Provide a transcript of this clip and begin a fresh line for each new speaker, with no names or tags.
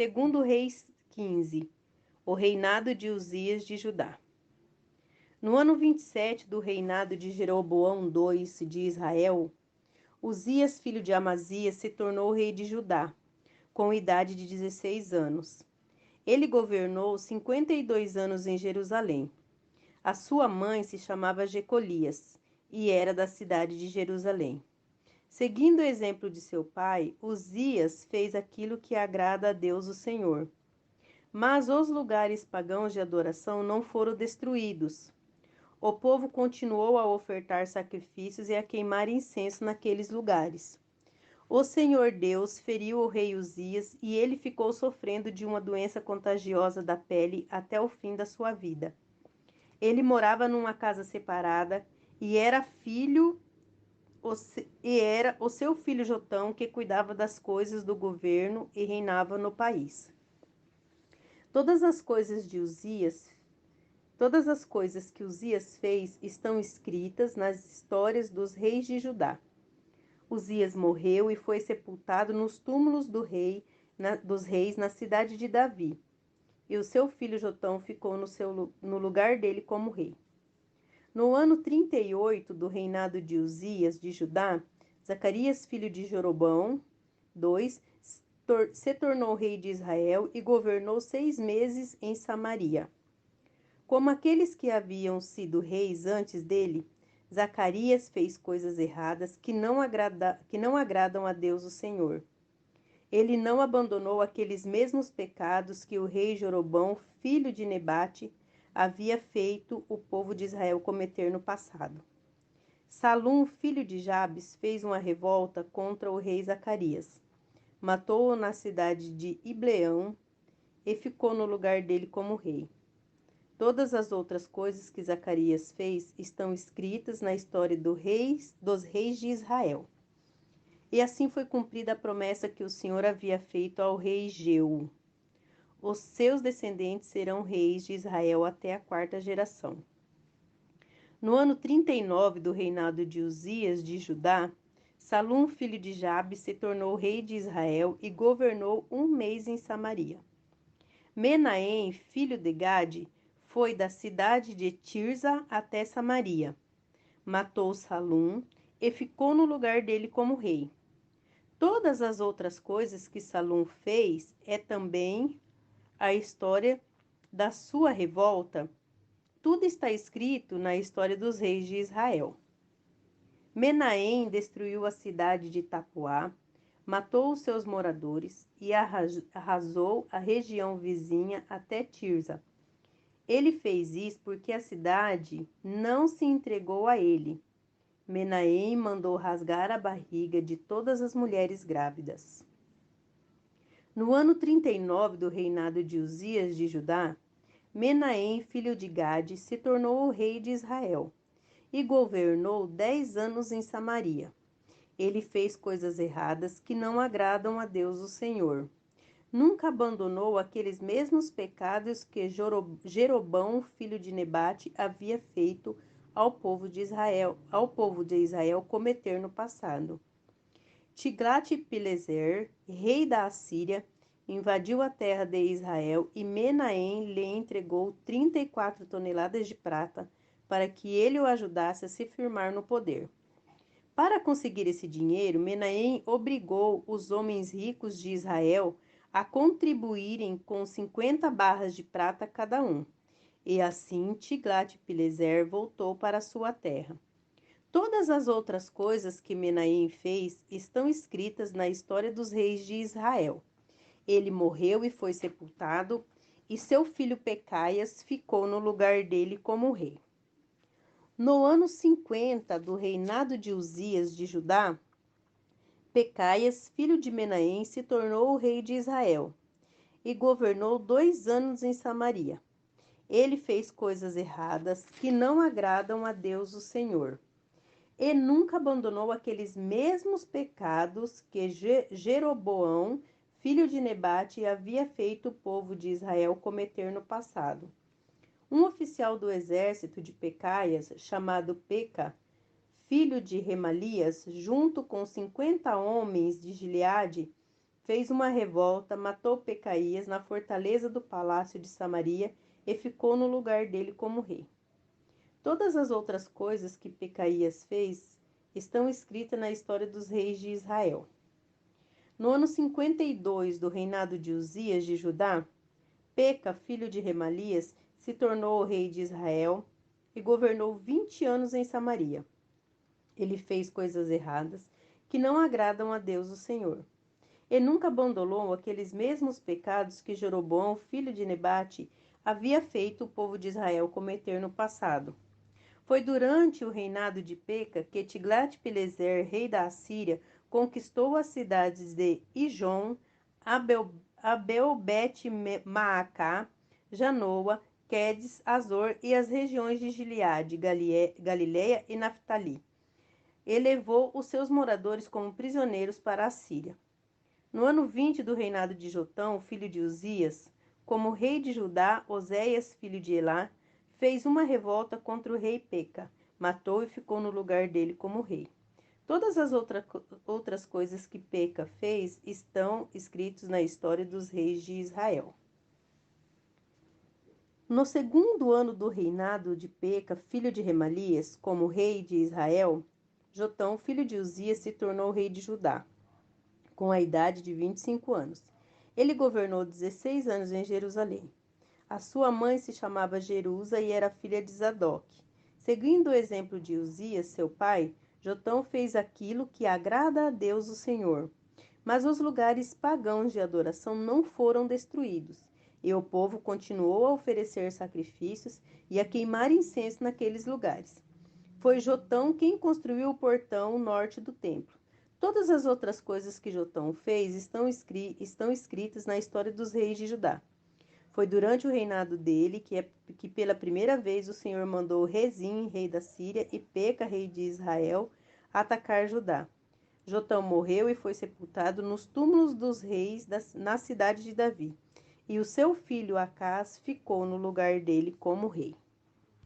Segundo Reis 15, o reinado de Uzias de Judá. No ano 27 do reinado de Jeroboão II de Israel, Uzias, filho de Amazias, se tornou rei de Judá, com idade de 16 anos. Ele governou 52 anos em Jerusalém. A sua mãe se chamava Jecolias e era da cidade de Jerusalém. Seguindo o exemplo de seu pai, Uzias fez aquilo que agrada a Deus o Senhor. Mas os lugares pagãos de adoração não foram destruídos. O povo continuou a ofertar sacrifícios e a queimar incenso naqueles lugares. O Senhor Deus feriu o rei Uzias e ele ficou sofrendo de uma doença contagiosa da pele até o fim da sua vida. Ele morava numa casa separada e era o seu filho Jotão que cuidava das coisas do governo e reinava no país. Todas as coisas que Uzias fez estão escritas nas histórias dos reis de Judá. Uzias morreu e foi sepultado nos túmulos dos reis na cidade de Davi. E o seu filho Jotão ficou no lugar dele como rei. No ano 38 do reinado de Uzias de Judá, Zacarias, filho de Jeroboão II, se tornou rei de Israel e governou 6 meses em Samaria. Como aqueles que haviam sido reis antes dele, Zacarias fez coisas erradas que não agradam a Deus o Senhor. Ele não abandonou aqueles mesmos pecados que o rei Jeroboão, filho de Nebate, havia feito o povo de Israel cometer no passado. Salum, filho de Jabes, fez uma revolta contra o rei Zacarias. Matou-o na cidade de Ibleão e ficou no lugar dele como rei. Todas as outras coisas que Zacarias fez estão escritas na história dos reis de Israel. E assim foi cumprida a promessa que o Senhor havia feito ao rei Jeú. Os seus descendentes serão reis de Israel até a 4ª geração. No ano 39 do reinado de Uzias de Judá, Salum, filho de Jabe, se tornou rei de Israel e governou 1 mês em Samaria. Menahem, filho de Gade, foi da cidade de Tirza até Samaria. Matou Salum e ficou no lugar dele como rei. Todas as outras coisas que Salum fez é também a história da sua revolta. Tudo está escrito na história dos reis de Israel. Menahem destruiu a cidade de Tapuá, matou os seus moradores e arrasou a região vizinha até Tirza. Ele fez isso porque a cidade não se entregou a ele. Menahem mandou rasgar a barriga de todas as mulheres grávidas. No ano 39 do reinado de Uzias de Judá, Menahem, filho de Gade, se tornou o rei de Israel e governou 10 anos em Samaria. Ele fez coisas erradas que não agradam a Deus o Senhor. Nunca abandonou aqueles mesmos pecados que Jeroboão, filho de Nebate, havia feito ao povo de Israel cometer no passado. Tiglat-Pileser, rei da Assíria, invadiu a terra de Israel e Menahem lhe entregou 34 toneladas de prata para que ele o ajudasse a se firmar no poder. Para conseguir esse dinheiro, Menahem obrigou os homens ricos de Israel a contribuírem com 50 barras de prata cada um. E assim Tiglat-Pileser voltou para sua terra. Todas as outras coisas que Menahem fez estão escritas na história dos reis de Israel. Ele morreu e foi sepultado, e seu filho Pecaias ficou no lugar dele como rei. No ano 50 do reinado de Uzias de Judá, Pecaias, filho de Menahem, se tornou o rei de Israel e governou 2 anos em Samaria. Ele fez coisas erradas que não agradam a Deus o Senhor. E nunca abandonou aqueles mesmos pecados que Jeroboão, filho de Nebate, havia feito o povo de Israel cometer no passado. Um oficial do exército de Pecaias, chamado Peca, filho de Remalias, junto com 50 homens de Gileade, fez uma revolta, matou Pecaías na fortaleza do palácio de Samaria e ficou no lugar dele como rei. Todas as outras coisas que Pecaías fez estão escritas na história dos reis de Israel. No ano 52 do reinado de Uzias de Judá, Peca, filho de Remalias, se tornou o rei de Israel e governou 20 anos em Samaria. Ele fez coisas erradas que não agradam a Deus o Senhor. E nunca abandonou aqueles mesmos pecados que Jeroboão, filho de Nebate, havia feito o povo de Israel cometer no passado. Foi durante o reinado de Peca que Tiglat-Pileser, rei da Assíria, conquistou as cidades de Ijon, Abel-Bet-Maacá, Janoa, Quedes, Azor e as regiões de Gileade, Galileia e Naftali. E levou os seus moradores como prisioneiros para a Síria. No ano 20 do reinado de Jotão, filho de Uzias, como rei de Judá, Oséias, filho de Elá, fez uma revolta contra o rei Peca, matou e ficou no lugar dele como rei. Todas as outras coisas que Peca fez estão escritas na história dos reis de Israel. No segundo ano do reinado de Peca, filho de Remalias, como rei de Israel, Jotão, filho de Uzias, se tornou rei de Judá, com a idade de 25 anos. Ele governou 16 anos em Jerusalém. A sua mãe se chamava Jerusa e era filha de Zadok. Seguindo o exemplo de Uzias, seu pai, Jotão fez aquilo que agrada a Deus o Senhor. Mas os lugares pagãos de adoração não foram destruídos, e o povo continuou a oferecer sacrifícios e a queimar incenso naqueles lugares. Foi Jotão quem construiu o portão norte do templo. Todas as outras coisas que Jotão fez estão escritas na história dos reis de Judá. Foi durante o reinado dele que pela primeira vez o Senhor mandou Rezim, rei da Síria, e Peca, rei de Israel, atacar Judá. Jotão morreu e foi sepultado nos túmulos dos reis na cidade de Davi. E o seu filho Acás ficou no lugar dele como rei.